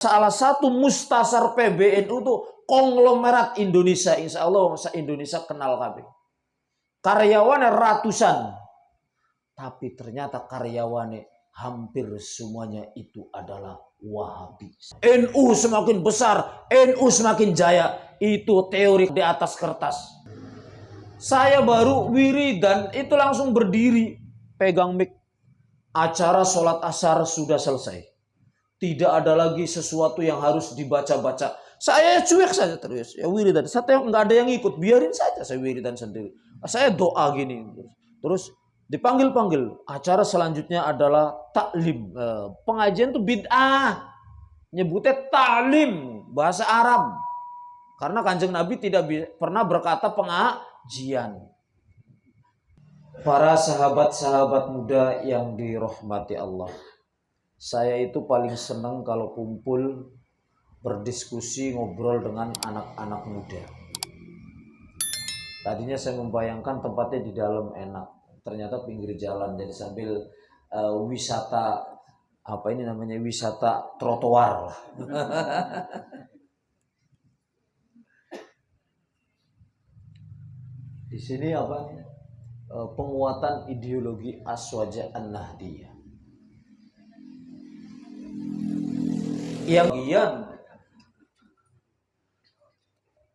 Salah satu mustasar PBNU itu konglomerat Indonesia. Insya Allah Indonesia kenal KB. Karyawannya ratusan. Tapi ternyata karyawannya hampir semuanya itu adalah Wahabi. NU semakin besar, NU semakin jaya. Itu teori di atas kertas. Saya baru wiridan itu langsung berdiri. Pegang mic. Acara sholat asar sudah selesai. Tidak ada lagi sesuatu yang harus dibaca-baca. Saya cuek saja terus. Ya wiridan. Saya nggak ada yang ikut. Biarin saja saya wiridan sendiri. Saya doa gini. Terus dipanggil-panggil. Acara selanjutnya adalah taklim. Pengajian itu bid'ah. Nyebutnya taklim. Bahasa Arab. Karena Kanjeng Nabi tidak pernah berkata pengajian. Para sahabat-sahabat muda yang dirahmati Allah. Saya itu paling senang kalau kumpul, berdiskusi, ngobrol dengan anak-anak muda. Tadinya saya membayangkan tempatnya di dalam enak. Ternyata pinggir jalan, jadi sambil wisata, apa ini namanya, wisata trotoar. Di sini apa? Penguatan ideologi Aswaja An-Nahdiyah. Yang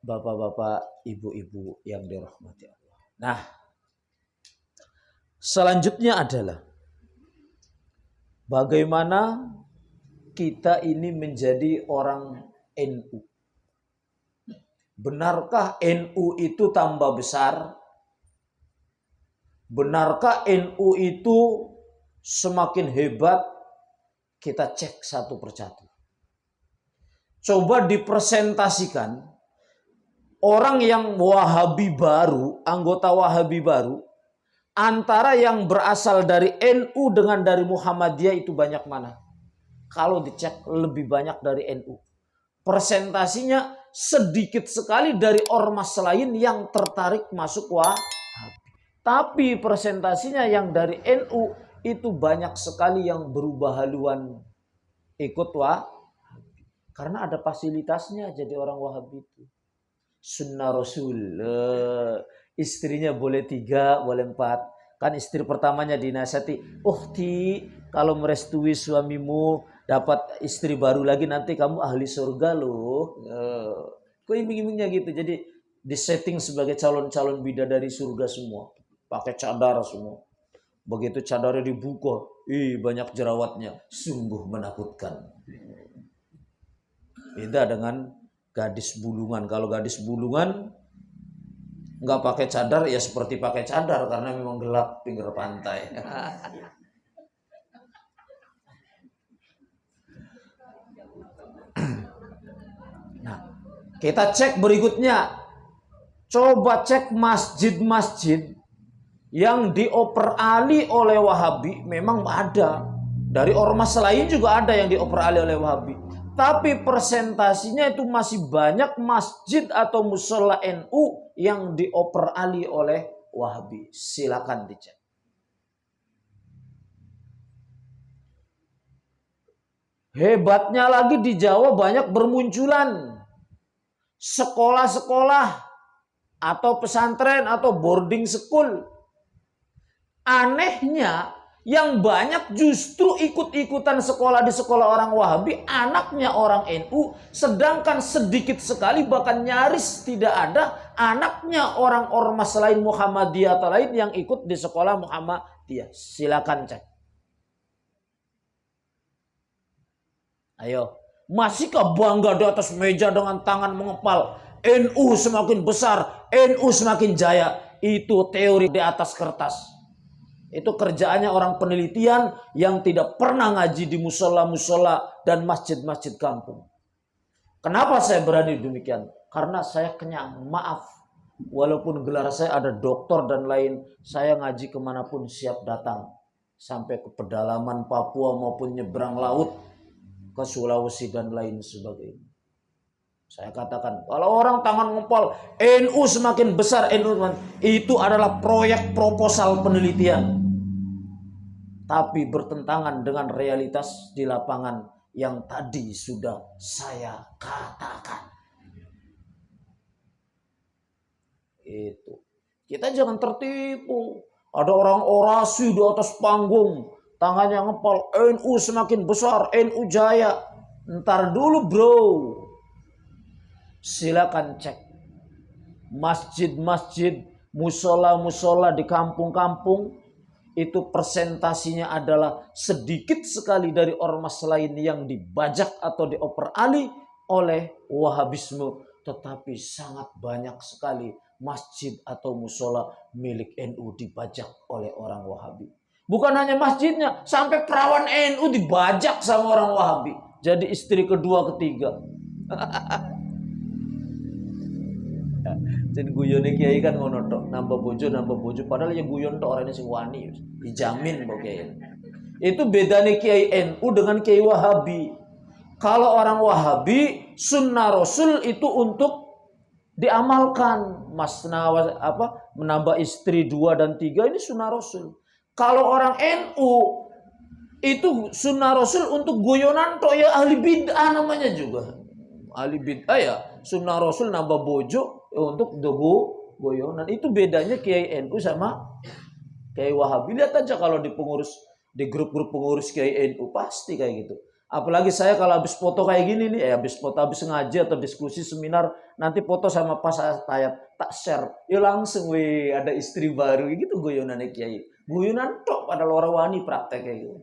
bapak-bapak, ibu-ibu yang dirahmati Allah. Nah, selanjutnya adalah bagaimana kita ini menjadi orang NU. Benarkah NU itu tambah besar? Benarkah NU itu semakin hebat? Kita cek satu persatu. Coba dipresentasikan orang yang Wahabi baru, anggota Wahabi baru, antara yang berasal dari NU dengan dari Muhammadiyah itu banyak mana? Kalau dicek lebih banyak dari NU. Presentasinya sedikit sekali dari ormas lain yang tertarik masuk Wahabi. Tapi presentasinya yang dari NU itu banyak sekali yang berubah haluan ikut Wahabi. Karena ada fasilitasnya jadi orang Wahabi itu. Sunnah Rasul. Istrinya boleh 3, boleh 4. Kan istri pertamanya dinasihati. Kalau merestui suamimu dapat istri baru lagi nanti kamu ahli surga loh. Kok iming-imingnya gitu. Jadi disetting sebagai calon-calon bidadari surga semua. Pakai cadar semua. Begitu cadarnya dibuka. Banyak jerawatnya. Sungguh menakutkan. Beda dengan gadis bulungan. Kalau gadis bulungan nggak pakai cadar ya seperti pakai cadar karena memang gelap pinggir pantai. Nah, kita cek berikutnya. Coba cek masjid-masjid yang dioperali oleh Wahabi memang ada. Dari ormas lain juga ada yang dioperali oleh Wahabi. Tapi persentasinya itu masih banyak masjid atau musola NU yang dioperali oleh Wahabi. Silakan dicek. Hebatnya lagi di Jawa banyak bermunculan sekolah-sekolah atau pesantren atau boarding school. Anehnya yang banyak justru ikut-ikutan sekolah di sekolah orang Wahabi, anaknya orang NU, sedangkan sedikit sekali bahkan nyaris tidak ada anaknya orang ormas lain Muhammadiyah atau lain yang ikut di sekolah Muhammadiyah. Silakan cek. Ayo, masihkah bangga di atas meja dengan tangan mengepal? NU semakin besar, NU semakin jaya. Itu teori di atas kertas. Itu kerjaannya orang penelitian yang tidak pernah ngaji di musola-musola dan masjid-masjid kampung. Kenapa saya berani demikian? Karena saya kenyang. Maaf. Walaupun gelar saya ada doktor dan lain, saya ngaji kemanapun siap datang. Sampai ke pedalaman Papua maupun nyebrang laut ke Sulawesi dan lain sebagainya. Saya katakan, kalau orang tangan ngepal, NU semakin besar, NU itu adalah proyek proposal penelitian. Tapi bertentangan dengan realitas di lapangan yang tadi sudah saya katakan. Itu. Kita jangan tertipu. Ada orang orasi di atas panggung, tangannya ngepal, NU semakin besar, NU jaya. Ntar dulu bro. Silakan cek masjid-masjid, musola-musola di kampung-kampung, itu presentasinya adalah sedikit sekali dari ormas lain yang dibajak atau dioper alih oleh Wahabisme, tetapi sangat banyak sekali masjid atau musola milik NU dibajak oleh orang Wahabi. Bukan hanya masjidnya, sampai perawan NU dibajak sama orang Wahabi. Jadi istri kedua, ketiga. Jadi guyone kiai kan ngono tok, nambah bojo, padahal ya guyon tok orangnya sing wani, dijamin mbok kiai. Itu bedanya kiai NU dengan kiai Wahabi. Kalau orang Wahabi, sunnah Rasul itu untuk diamalkan. Menambah istri 2 dan 3 ini sunnah Rasul. Kalau orang NU itu sunnah Rasul untuk guyonan tok, ya ahli bid'ah namanya juga. Ahli bid'ah ya sunnah Rasul nambah bojo untuk goyonan. Itu bedanya Kiai NU sama Kiai Wahabi. Lihat aja kalau di pengurus, di grup-grup pengurus Kiai NU pasti kayak gitu. Apalagi saya kalau habis foto kayak gini nih, habis ngaji atau diskusi seminar, nanti foto sama pas ayat tak share, ya langsung ada istri baru gitu goyonannya Kiai. Guyonan tok pada orang wani praktek kayak gitu.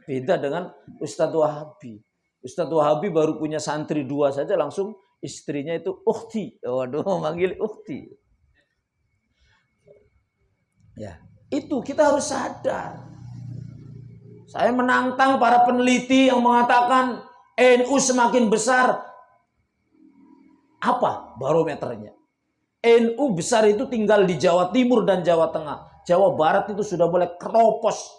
Beda dengan Ustadz Wahabi. Ustadz Wahabi baru punya santri 2 saja langsung istrinya itu ukhti. Waduh, manggil ukhti. Ya, itu kita harus sadar. Saya menantang para peneliti yang mengatakan NU semakin besar. Apa barometernya? NU besar itu tinggal di Jawa Timur dan Jawa Tengah. Jawa Barat itu sudah mulai keropos.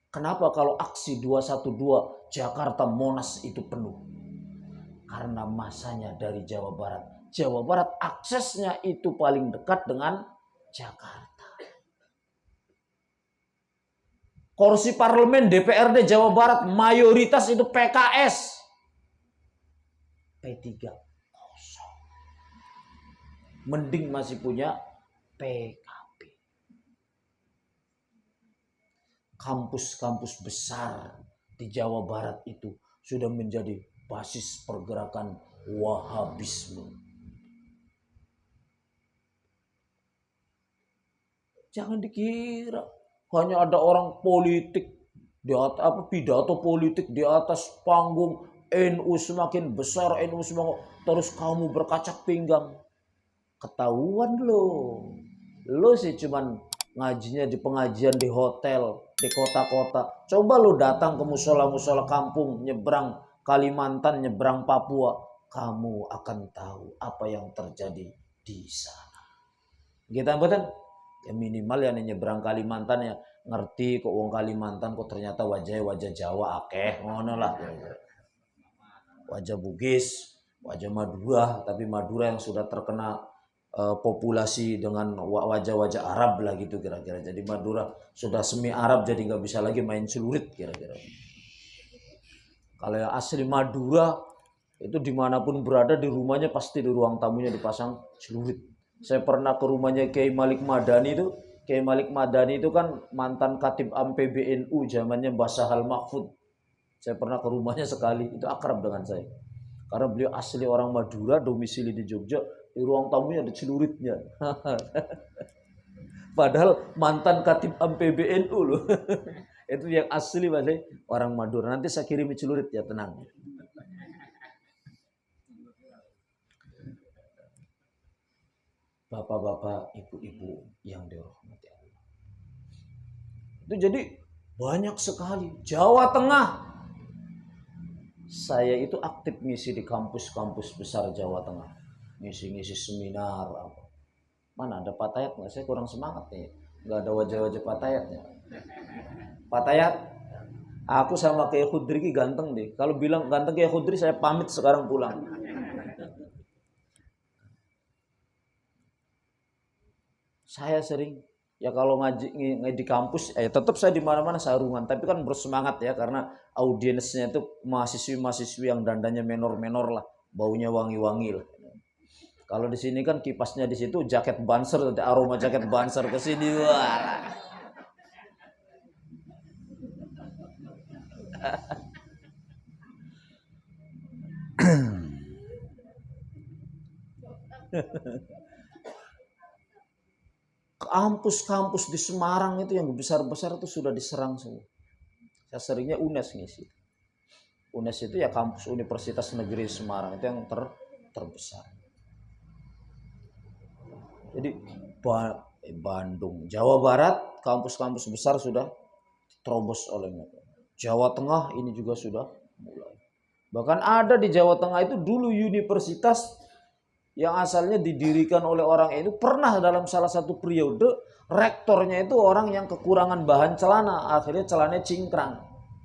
Kenapa kalau aksi 212 Jakarta Monas itu penuh? Karena masanya dari Jawa Barat. Jawa Barat aksesnya itu paling dekat dengan Jakarta. Kursi parlemen DPRD Jawa Barat mayoritas itu PKS. P3 kosong. Mending masih punya PKB. Kampus-kampus besar di Jawa Barat itu sudah menjadi basis pergerakan Wahabisme. Jangan dikira hanya ada orang politik di atas pidato politik di atas panggung, NU semakin besar, NU semakin, terus kamu berkacak pinggang. Ketahuan lo sih cuman ngajinya di pengajian di hotel, di kota-kota. Coba lo datang ke musola-musola kampung, nyebrang Kalimantan, nyebrang Papua, kamu akan tahu apa yang terjadi di sana. Kita betul? Ya minimal ya nyebrang Kalimantan ya ngerti kok wong Kalimantan kok ternyata wajah Jawa akeh ngono lah. Wajah Bugis, wajah Madura, tapi Madura yang sudah terkena populasi dengan wajah-wajah Arab lah gitu kira-kira. Jadi Madura sudah semi Arab jadi nggak bisa lagi main celurit kira-kira. Kalau yang asli Madura itu dimanapun berada di rumahnya pasti di ruang tamunya dipasang celurit. Saya pernah ke rumahnya Kiai Malik Madani itu. Kiai Malik Madani itu kan mantan Khatib Am PBNU zamannya Mbah Sahal Mahfud. Saya pernah ke rumahnya sekali, itu akrab dengan saya. Karena beliau asli orang Madura, domisili di Jogja, di ruang tamunya ada celuritnya. Padahal mantan Khatib Am PBNU loh. Itu yang asli masih orang Madura. Nanti saya kirim celurit ya, tenang. Bapak-bapak, ibu-ibu yang dirahmati Allah. Itu jadi banyak sekali. Jawa Tengah. Saya itu aktif ngisi di kampus-kampus besar Jawa Tengah. Ngisi-ngisi seminar. Mana ada Pak Tayat nggak? Saya kurang semangat nih. Nggak ada wajah-wajah Pak Tayatnya. Pak Tayat, aku sama Kiai Khudri ganteng deh. Kalau bilang ganteng Kiai Khudri, saya pamit sekarang pulang. Saya sering Ya kalau ngaji di kampus, tetap saya di mana-mana sarungan, tapi kan bersemangat ya karena audiensnya itu mahasiswi-mahasiswi yang dandanya menor-menor lah, baunya wangi-wangi lah. Kalau di sini kan kipasnya di situ, jaket Banser, aroma jaket Banser ke sini, wah. Kampus-kampus di Semarang itu yang besar-besar itu sudah diserang semua. Saya seringnya UNES ngisi. UNES itu ya kampus Universitas Negeri Semarang itu yang terbesar. Jadi Bandung, Jawa Barat, kampus-kampus besar sudah terobos oleh mereka. Jawa Tengah ini juga sudah mulai. Bahkan ada di Jawa Tengah itu dulu universitas yang asalnya didirikan oleh orang itu pernah dalam salah satu periode rektornya itu orang yang kekurangan bahan celana, akhirnya celananya cingkrang.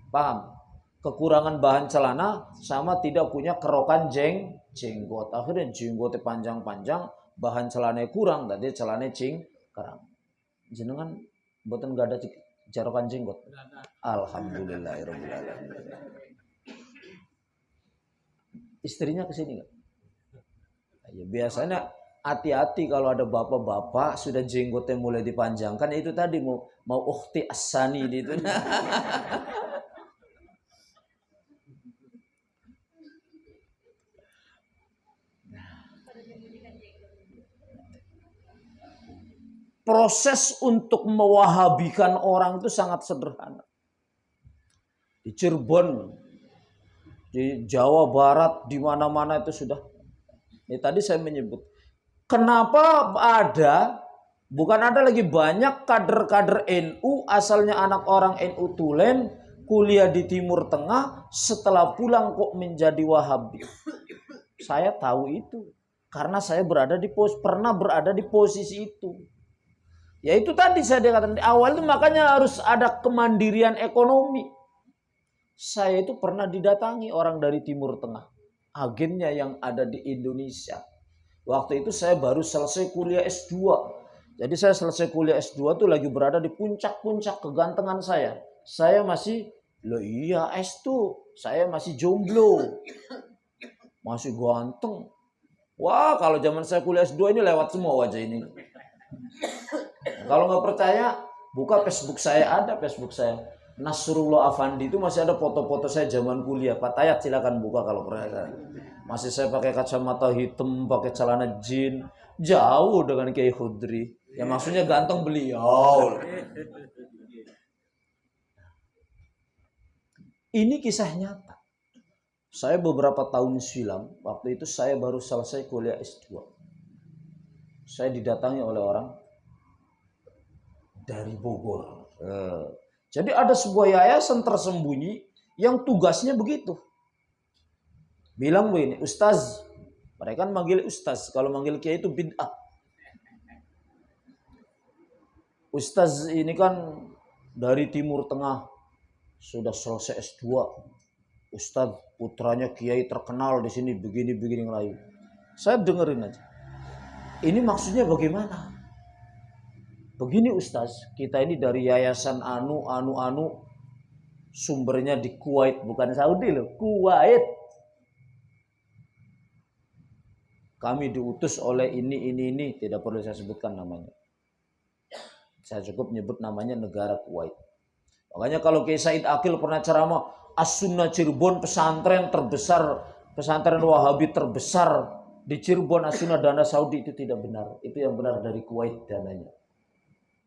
Paham? Kekurangan bahan celana sama tidak punya kerokan jenggot. Akhirnya jenggotnya panjang-panjang, bahan celananya kurang, tadi celananya cingkrang. Jenengan mboten enggak ada jarokan jenggot. Alhamdulillahirabbil alamin. Istrinya kesini enggak? Ya, biasanya hati-hati kalau ada bapak-bapak sudah jenggotnya mulai dipanjangkan, itu tadi mau ukhti asani itu. Proses untuk mewahabikan orang itu sangat sederhana. Di Cirebon, di Jawa Barat, di mana-mana itu sudah. Ini tadi saya menyebut, kenapa bukan ada lagi banyak kader-kader NU, asalnya anak orang NU Tulen, kuliah di Timur Tengah, setelah pulang kok menjadi Wahabi. Saya tahu itu, karena saya pernah berada di posisi itu. Ya itu tadi saya katakan di awal itu, makanya harus ada kemandirian ekonomi. Saya itu pernah didatangi orang dari Timur Tengah, agennya yang ada di Indonesia. Waktu itu saya baru selesai kuliah S2. Jadi saya selesai kuliah S2 tuh lagi berada di puncak-puncak kegantengan saya. Saya masih, iya S2, saya masih jomblo. Masih ganteng. Wah, kalau zaman saya kuliah S2 ini lewat semua wajah ini. Kalau nggak percaya, buka Facebook saya, ada Facebook saya. Nasrullah Afandi itu masih ada foto-foto saya zaman kuliah. Pak Tayat silakan buka kalau percaya. Masih saya pakai kacamata hitam, pakai celana jeans, jauh dengan Kiai Khudri. Ya maksudnya ganteng beliau. Ini kisah nyata. Saya beberapa tahun silam, waktu itu saya baru selesai kuliah S2. Saya didatangi oleh orang dari Bogor. Jadi ada sebuah yayasan tersembunyi yang tugasnya begitu. Bilang begini, Ustaz. Mereka kan manggil Ustaz. Kalau manggil Kiai itu bid'ah. Ustaz ini kan dari Timur Tengah. Sudah selesai S2. Ustaz putranya Kiai terkenal di sini begini-begini lagi. Saya dengerin aja. Ini maksudnya bagaimana? Begini Ustaz, kita ini dari yayasan anu, sumbernya di Kuwait, bukan Saudi loh, Kuwait. Kami diutus oleh ini, tidak perlu saya sebutkan namanya. Saya cukup nyebut namanya negara Kuwait. Makanya kalau Kiai Said Akil pernah ceramah, As-Sunnah Cirebon pesantren terbesar, pesantren Wahabi terbesar di Cirebon, As-Sunnah dana Saudi, itu tidak benar. Itu yang benar dari Kuwait dananya.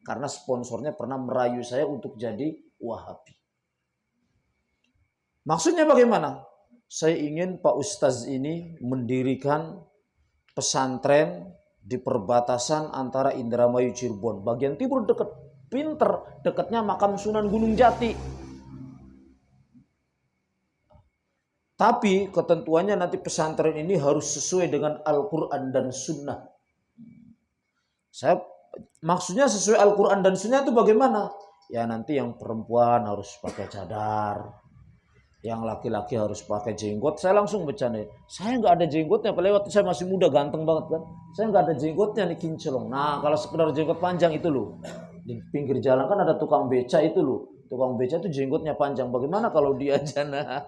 Karena sponsornya pernah merayu saya untuk jadi Wahabi. Maksudnya bagaimana? Saya ingin Pak Ustaz ini mendirikan pesantren di perbatasan antara Indramayu Cirebon. Bagian timur dekat, pinter, dekatnya makam Sunan Gunung Jati. Tapi ketentuannya nanti pesantren ini harus sesuai dengan Al-Quran dan Sunnah. Maksudnya sesuai Al-Quran dan Sunnah itu bagaimana? Ya nanti yang perempuan harus pakai cadar, yang laki-laki harus pakai jenggot. Saya langsung bercanda, saya nggak ada jenggotnya, apalagi waktu saya masih muda ganteng banget kan. Saya nggak ada jenggotnya nih, kinclong. Nah kalau sekedar jenggot panjang itu loh, Di pinggir jalan kan ada tukang beca itu loh. Tukang beca itu jenggotnya panjang. Bagaimana kalau dia jana?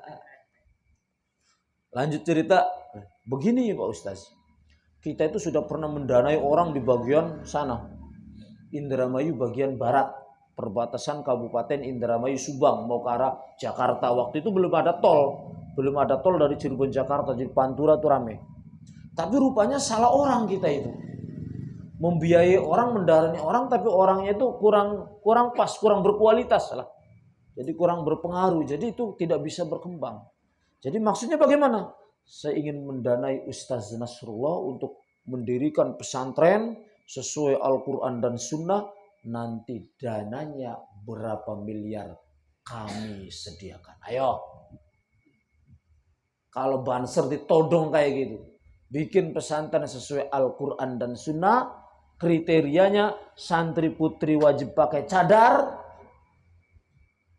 Lanjut cerita. Begini Pak Ustaz. Kita itu sudah pernah mendanai orang di bagian sana. Indramayu bagian barat. Perbatasan Kabupaten Indramayu Subang mau ke arah Jakarta. Waktu itu belum ada tol. Belum ada tol dari Cirebon Jakarta. Jadi Pantura tuh rame. Tapi rupanya salah orang kita itu. Membiayai orang, mendarani orang, tapi orangnya itu kurang pas, kurang berkualitas lah. Jadi kurang berpengaruh, jadi itu tidak bisa berkembang. Jadi maksudnya bagaimana? Saya ingin mendanai Ustaz Nasrullah untuk mendirikan pesantren sesuai Al-Quran dan Sunnah. Nanti dananya berapa miliar kami sediakan. Ayo. Kalau banser ditodong kayak gitu. Bikin pesantren sesuai Al-Quran dan Sunnah. Kriterianya santri putri wajib pakai cadar,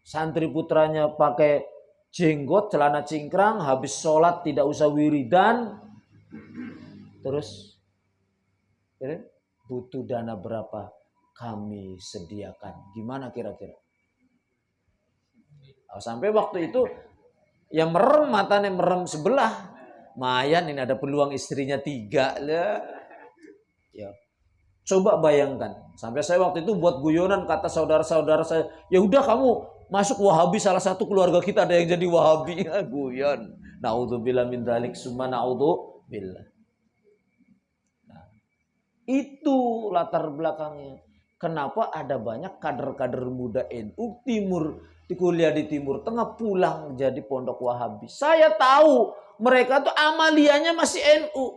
santri putranya pakai jenggot, celana cingkrang, habis sholat tidak usah wiridan. Terus butuh dana berapa? Kami sediakan. Gimana kira-kira? Sampai waktu itu yang merem matanya merem sebelah. Mayan ini ada peluang istrinya 3 lah. Ya. Coba bayangkan, sampai saya waktu itu buat guyonan, kata saudara-saudara saya, ya udah kamu masuk Wahabi, salah satu keluarga kita ada yang jadi Wahabi. Guyon. Naudzubillah min dzalik, summa naudzubillah. Nah, itu latar belakangnya. Kenapa ada banyak kader-kader muda NU timur, di kuliah di Timur Tengah pulang jadi pondok Wahabi. Saya tahu mereka tuh amaliannya masih NU.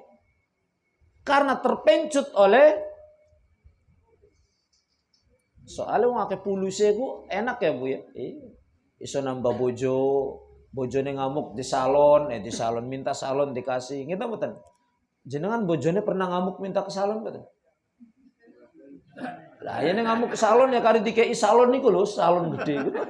Karena terpencut oleh soalnya ngake pulusnya ku enak ya Bu ya. Iso nambah bojo, bojone ngamuk di salon minta salon dikasih. Kita mboten. Jenengan bojone pernah ngamuk minta ke salon mboten? Lah ya ngamuk ke salon ya kari dikei salon niku lho, salon gede gitu.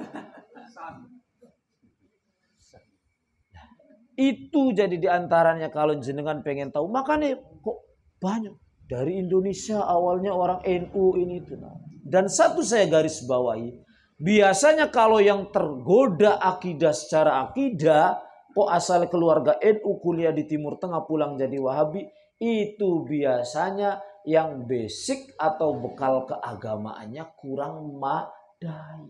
Itu jadi diantaranya kalau jenengan pengen tahu, makanya kok banyak dari Indonesia awalnya orang NU ini itu. Dan satu saya garis bawahi, biasanya kalau yang tergoda akidah secara akidah, kok asal keluarga NU kuliah di Timur Tengah pulang jadi Wahabi, itu biasanya yang basic atau bekal keagamaannya kurang madai.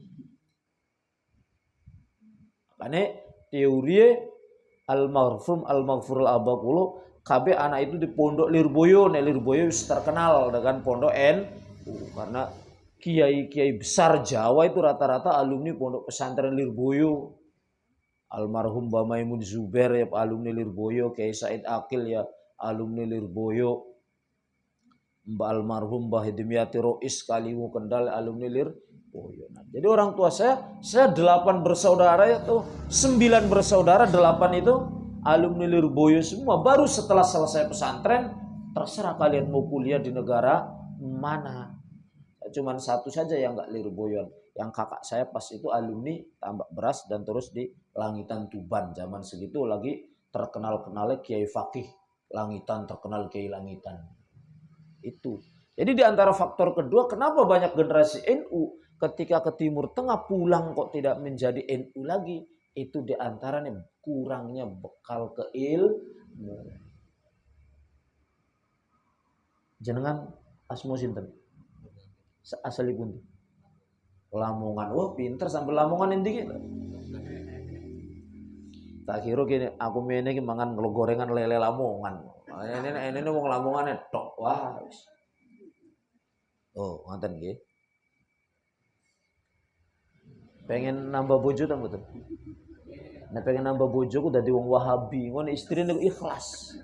Makanya teori al-maghfurul abakulo, KB anak itu di pondok Lirboyo, Lirboyo terkenal dengan pondok NU karena kiai-kiai besar Jawa itu rata-rata alumni pondok pesantren Lirboyo. Almarhum Mbah Maimun Zubair ya alumni Lirboyo, Kiai Said Akil ya alumni Lirboyo. Mbah almarhum Mbah Hidimyati Rois Kaliwu Kendal alumni Lirboyo. Nah, jadi orang tua saya 8 bersaudara itu 9 bersaudara, 8 itu alumni Lirboyo semua. Baru setelah selesai pesantren, terserah kalian mau kuliah di negara mana. Cuman satu saja yang nggak Lirboyon. Yang kakak saya pas itu alumni Tambak Beras dan terus di Langitan Tuban. Zaman segitu lagi terkenal-kenalnya Kiai Fakih Langitan, terkenal Kiai Langitan. Itu. Jadi di antara faktor kedua, kenapa banyak generasi NU ketika ke Timur Tengah pulang kok tidak menjadi NU lagi? Itu di antaranya kurangnya bekal keilmu. Jenengan asmo sinten? Asli pundi? Lamongan. Wah, pinter sampai Lamongan endi ki. Tak kira gini, aku mene iki mangan gorengan lele Lamongan. Ini wong Lamongan tok. Wah. Oh, ngoten nggih. Pengen nambah bojo ta mboten? Nah, pengen nambah bojo ku dadi wong Wahabi, ngono istrine ikhlas.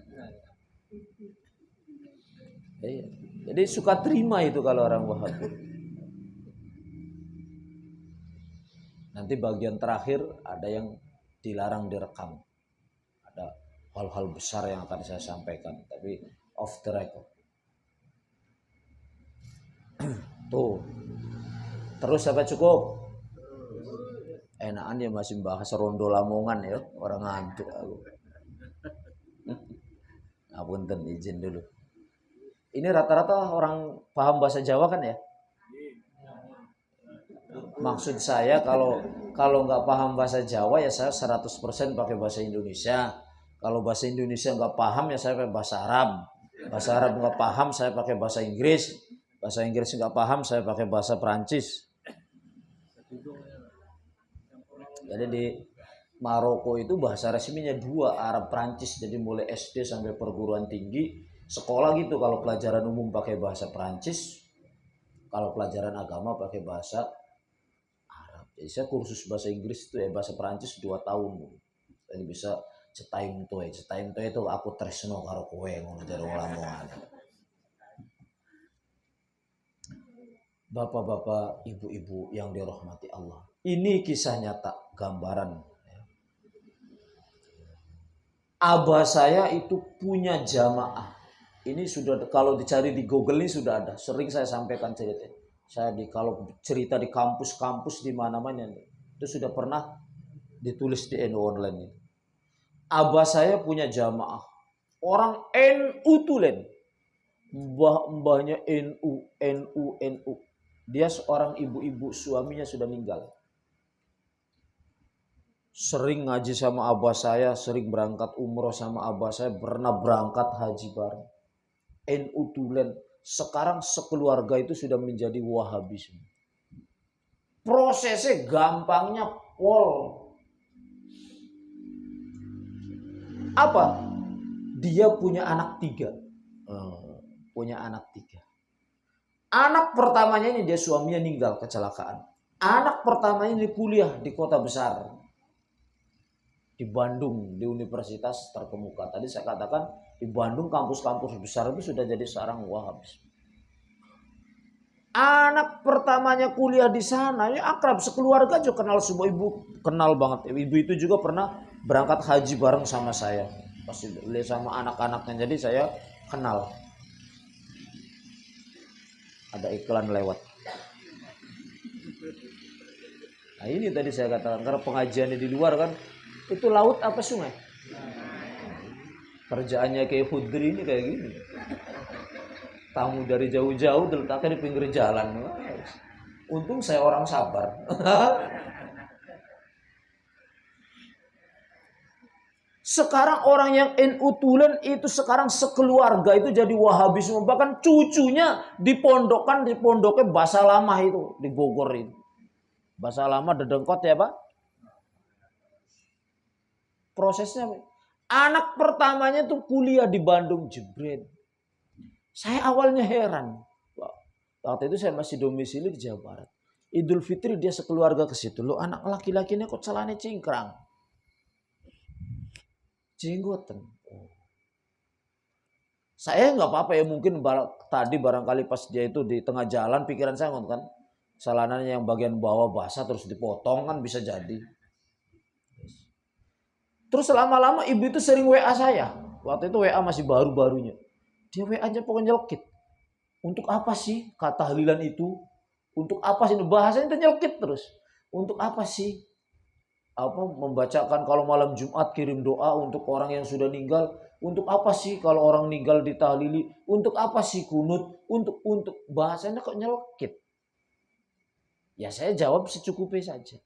Iya. Jadi suka terima itu kalau orang Wahabi. Nanti bagian terakhir ada yang dilarang direkam. Ada hal-hal besar yang akan saya sampaikan, tapi off the record. Tuh. Terus apa cukup? Enakan ya masih bahas rondo Lamongan ya, orang ngantuk aku. Ngapunten izin dulu. Ini rata-rata orang paham bahasa Jawa kan ya? Maksud saya kalau nggak paham bahasa Jawa ya saya 100% pakai bahasa Indonesia. Kalau bahasa Indonesia nggak paham ya saya pakai bahasa Arab. Bahasa Arab nggak paham saya pakai bahasa Inggris. Bahasa Inggris nggak paham saya pakai bahasa Perancis. Jadi di Maroko itu bahasa resminya 2, Arab Perancis. Jadi mulai SD sampai perguruan tinggi sekolah gitu. Kalau pelajaran umum pakai bahasa Perancis, kalau pelajaran agama pakai bahasa Arab. Jadi saya kursus bahasa Inggris itu bahasa Perancis 2 tahun. Jadi bisa cetaim tuh itu aku tresno karo kowe ngono dari ulama. Bapak-bapak, ibu-ibu yang dirahmati Allah. Ini kisah nyata, gambaran. Abah saya itu punya jamaah. Ini sudah kalau dicari di Google ini sudah ada. Sering saya sampaikan cerita. Saya kalau cerita di kampus-kampus di mana-mana itu sudah pernah ditulis di NU online ini. Abah saya punya jamaah. Orang NU tulen. Mbahnya NU. Dia seorang ibu-ibu, suaminya sudah meninggal. Sering ngaji sama abah saya, sering berangkat umroh sama abah saya, pernah berangkat haji bareng. NU tulen. Sekarang sekeluarga itu sudah menjadi Wahabi. Prosesnya gampangnya pol. Apa? Dia punya anak 3. Punya anak 3. Anak pertamanya ini dia suaminya meninggal kecelakaan. Anak pertamanya ini kuliah di kota besar. Di Bandung, di universitas terkemuka. Tadi saya katakan di Bandung kampus-kampus besar itu sudah jadi seorang Wahabis. Anak pertamanya kuliah di sana, ya akrab sekeluarga juga kenal semua, ibu kenal banget. Ibu itu juga pernah berangkat haji bareng sama saya. Pasti lihat sama anak-anaknya, jadi saya kenal. Ada iklan lewat. Nah ini tadi saya katakan karena pengajiannya di luar kan. Itu laut apa sungai? Kerjaannya kayak Khudri ini kayak gini. Tamu dari jauh-jauh diletakkan di pinggir jalan. Untung saya orang sabar. Sekarang orang yang NU tulen itu sekarang sekeluarga itu jadi Wahabi semua. Bahkan cucunya dipondokkan di pondoknya Bahasa Lama itu di Bogor itu. Bahasa Lama Dedengkot ya Pak. Prosesnya anak pertamanya tuh kuliah di Bandung, jebret. Saya awalnya heran. Waktu itu saya masih domisili di Jawa Barat. Idul Fitri dia sekeluarga ke situ. Loh anak laki-lakinya kok celana cingkrang. Jenggotan. Saya nggak apa-apa ya, mungkin tadi barangkali pas dia itu di tengah jalan pikiran saya kan celananya yang bagian bawah basah terus dipotong kan bisa jadi. Terus lama-lama ibu itu sering WA saya. Waktu itu WA masih baru-barunya. Dia WA-nya pokoknya nyelkit. Untuk apa sih kata tahlilan itu? Untuk apa sih? Bahasanya itu nyelkit terus. Untuk apa sih? Membacakan kalau malam Jumat kirim doa untuk orang yang sudah meninggal. Untuk apa sih kalau orang meninggal ditahlili? Untuk apa sih kunut? Untuk bahasanya kok nyelkit. Ya saya jawab secukupnya saja.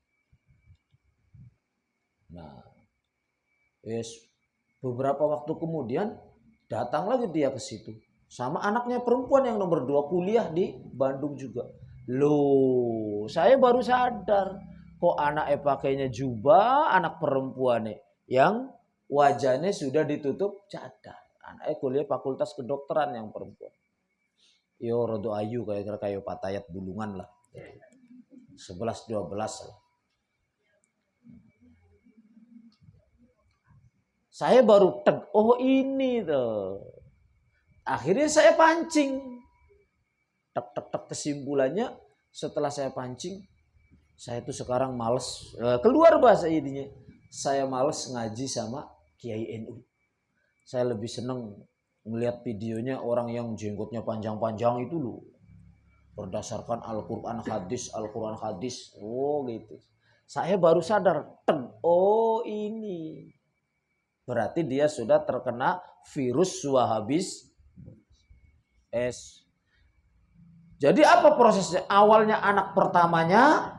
Nah, beberapa waktu kemudian datang lagi dia ke situ sama anaknya perempuan yang nomor 2 kuliah di Bandung juga. Loh, saya baru sadar kok anaknya pakainya jubah, anak perempuannya yang wajahnya sudah ditutup cadar. Anaknya kuliah fakultas kedokteran yang perempuan. Yo rodo ayu kayak patayat bulungan lah. 11-12 lah. Saya baru oh ini tuh. Akhirnya saya pancing. Tek kesimpulannya setelah saya pancing, saya tuh sekarang males. Keluar bahasa ininya. Saya males ngaji sama Kiai NU. Saya lebih seneng melihat videonya orang yang jenggotnya panjang-panjang itu loh. Berdasarkan Al-Quran hadis. Oh gitu. Saya baru sadar. Oh ini. Berarti dia sudah terkena virus Wahabis. Jadi apa prosesnya? Awalnya anak pertamanya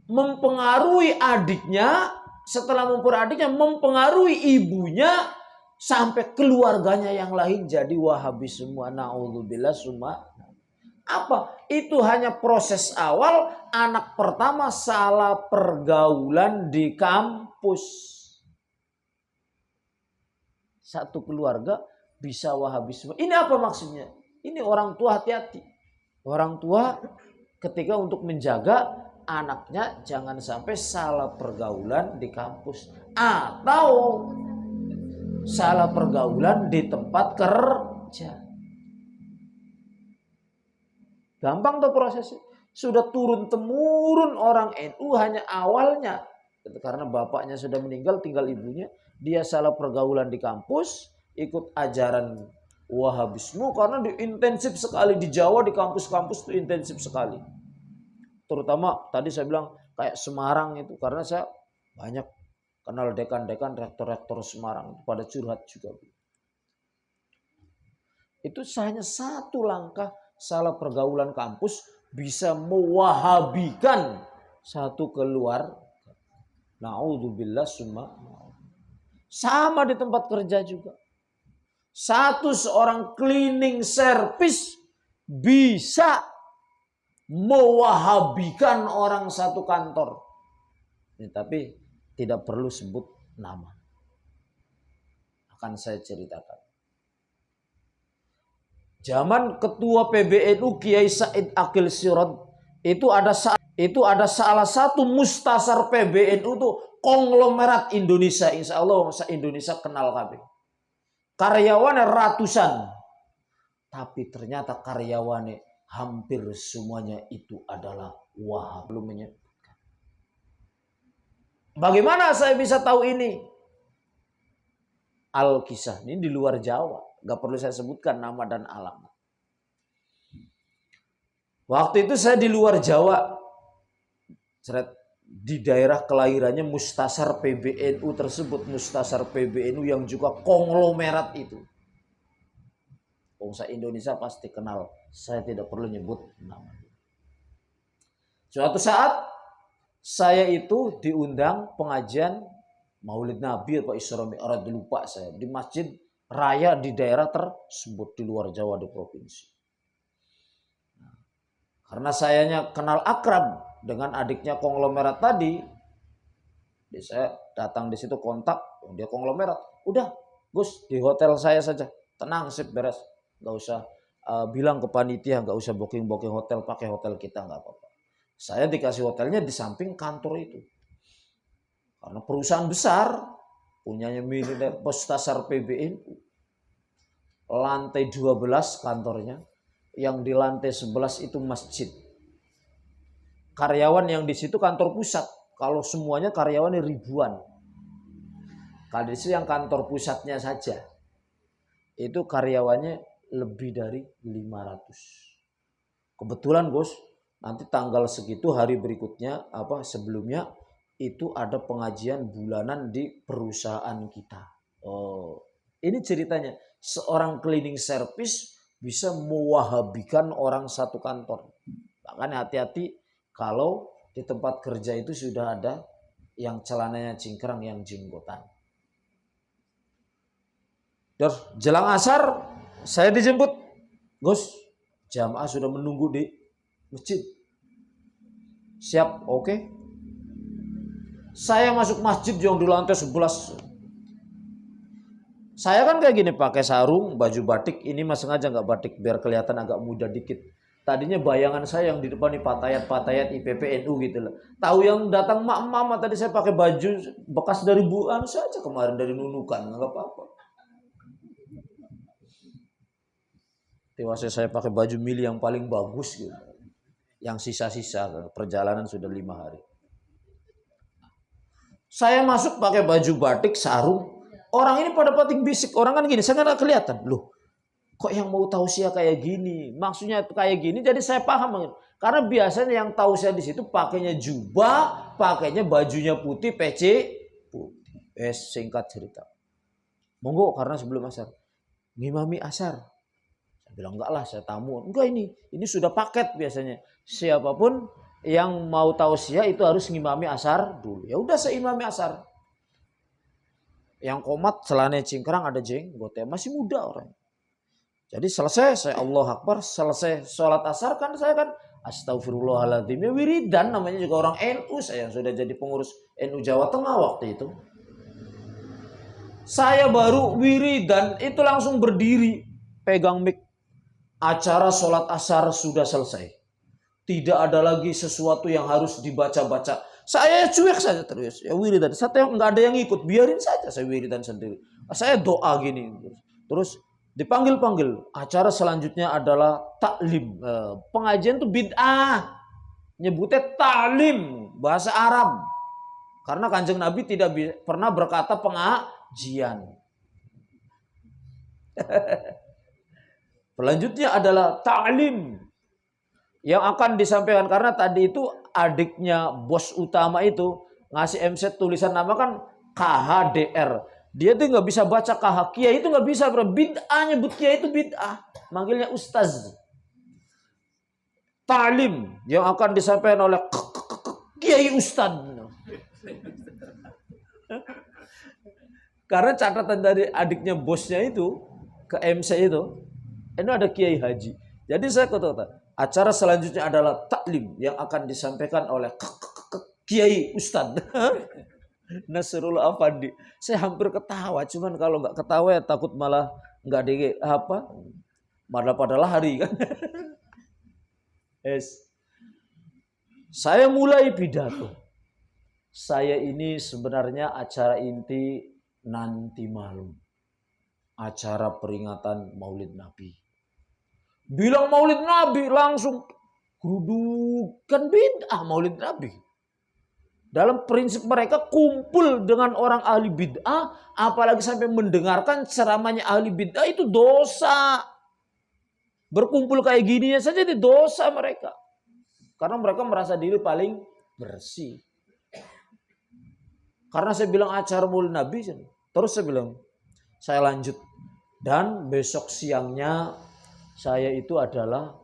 mempengaruhi adiknya, setelah mempengaruhi adiknya, mempengaruhi ibunya, sampai keluarganya yang lain jadi Wahabi semua. Na'udzubillah semua. Apa? Itu hanya proses awal, anak pertama salah pergaulan di kampus. Satu keluarga bisa Wahabi semua. Ini apa maksudnya? Ini orang tua hati-hati. Orang tua ketika untuk menjaga anaknya jangan sampai salah pergaulan di kampus. Atau salah pergaulan di tempat kerja. Gampang tuh prosesnya. Sudah turun-temurun orang NU hanya awalnya. Karena bapaknya sudah meninggal, tinggal ibunya. Dia salah pergaulan di kampus, ikut ajaran Wahabisme. Karena intensif sekali di Jawa, di kampus-kampus itu intensif sekali. Terutama tadi saya bilang kayak Semarang itu. Karena saya banyak kenal dekan-dekan, rektor-rektor Semarang. Pada curhat juga. Itu hanya satu langkah. Salah pergaulan kampus bisa mewahabikan satu keluarga. Na'udzubillah summa. Sama di tempat kerja juga. Satu seorang cleaning service bisa mewahabikan orang satu kantor. Tapi tidak perlu sebut nama. Akan saya ceritakan. Zaman ketua PBNU Kiai Said Akil Siraj itu ada salah satu mustasar PBNU itu konglomerat Indonesia. Insya Allah Indonesia kenal KB. Karyawannya ratusan, tapi ternyata karyawannya hampir semuanya itu adalah Wahab. Belum menyebutkan. Bagaimana saya bisa tahu ini? Al-Kisah ini di luar Jawa. Gak perlu saya sebutkan nama dan alamat. Waktu itu saya di luar Jawa. Di daerah kelahirannya mustasar PBNU tersebut. Mustasar PBNU yang juga konglomerat itu. Bangsa Indonesia pasti kenal. Saya tidak perlu nyebut nama. Suatu saat saya itu diundang pengajian Maulid Nabi atau Isra Mi'raj, lupa saya. Di masjid raya di daerah tersebut di luar Jawa di provinsi. Karena sayanya kenal akrab dengan adiknya konglomerat tadi, saya datang di situ kontak, dia konglomerat. Udah, Gus di hotel saya saja, tenang sip beres, nggak usah bilang ke panitia, nggak usah booking hotel, pakai hotel kita nggak apa-apa. Saya dikasih hotelnya di samping kantor itu, karena perusahaan besar. Punyanya miliar Mustasar PBNU. Lantai 12 kantornya. Yang di lantai 11 itu masjid. Karyawan yang di situ kantor pusat. Kalau semuanya karyawannya ribuan. Kalau di situ yang kantor pusatnya saja. Itu karyawannya lebih dari 500. Kebetulan Gus, nanti tanggal segitu hari berikutnya, sebelumnya, itu ada pengajian bulanan di perusahaan kita. Oh, ini ceritanya. Seorang cleaning service bisa mewahabikan orang satu kantor. Makanya hati-hati kalau di tempat kerja itu sudah ada yang celananya cingkrang, yang jenggotan. Terus jelang asar saya dijemput. Gus, jamaah sudah menunggu di masjid. Siap, oke. Saya masuk masjid yang di lantai 11. Saya kan kayak gini, pakai sarung, baju batik. Ini mas sengaja nggak batik biar kelihatan agak muda dikit. Tadinya bayangan saya yang di depan nih patayat IPPNU gitu loh. Tahu yang datang mama tadi saya pakai baju bekas dari buan saja kemarin dari Nunukan, nggak apa-apa. Tiba-tiba saya pakai baju mili yang paling bagus gitu. Yang sisa-sisa perjalanan sudah 5 hari. Saya masuk pakai baju batik, sarung. Orang ini pada pating bisik. Orang kan gini, saya nggak kelihatan. Loh, kok yang mau tausiah kayak gini? Maksudnya kayak gini, jadi saya paham. Karena biasanya yang tausiah di situ pakainya jubah, pakainya bajunya putih, pece putih. Singkat cerita. Monggo, karena sebelum asar. Ngimami asar. Saya bilang enggak lah, saya tamu. Enggak ini sudah paket biasanya. Siapapun yang mau tausiah itu harus ngimami asar dulu. Ya udah saya imami asar. Yang komat celana cingkrang ada jenggotnya, masih muda orang. Jadi selesai saya Allah Akbar, selesai sholat asar kan saya kan astagfirullahaladzim. Ya wiridan, namanya juga orang NU, saya yang sudah jadi pengurus NU Jawa Tengah waktu itu. Saya baru wiridan itu langsung berdiri pegang mic. Acara sholat asar sudah selesai. Tidak ada lagi sesuatu yang harus dibaca-baca. Saya cuek saja terus. Ya wiridan. Saya nggak ada yang ikut. Biarin saja saya wiridan sendiri. Saya doa gini. Terus dipanggil-panggil. Acara selanjutnya adalah taklim. Pengajian itu bid'ah. Nyebutnya taklim. Bahasa Arab. Karena Kanjeng Nabi tidak pernah berkata pengajian. Selanjutnya adalah taklim. Yang akan disampaikan. Karena tadi itu adiknya bos utama itu ngasih MC tulisan nama kan KHDR. Dia tuh nggak bisa baca KH. Kiai itu nggak bisa. Bid'ah, nyebut kiai itu bid'ah. Manggilnya ustaz. Ta'lim yang akan disampaikan oleh kiai ustaz. Karena catatan dari adiknya bosnya itu ke MC itu, ini ada kiai haji. Jadi saya kata acara selanjutnya adalah taklim yang akan disampaikan oleh kiai ustaz. Nasrul Afandi. Saya hampir ketawa, cuman kalau nggak ketawa ya takut malah nggak malah pada lari kan. Yes. Saya mulai pidato. Saya ini sebenarnya acara inti nanti malam. Acara peringatan Maulid Nabi. Bilang Maulid Nabi langsung gerudukan bid'ah Maulid Nabi. Dalam prinsip mereka kumpul dengan orang ahli bid'ah, apalagi sampai mendengarkan ceramahnya ahli bid'ah itu dosa. Berkumpul kayak gininya saja itu dosa mereka. Karena mereka merasa diri paling bersih. Karena saya bilang acara Maulid Nabi, terus saya bilang, saya lanjut. Dan besok siangnya saya itu adalah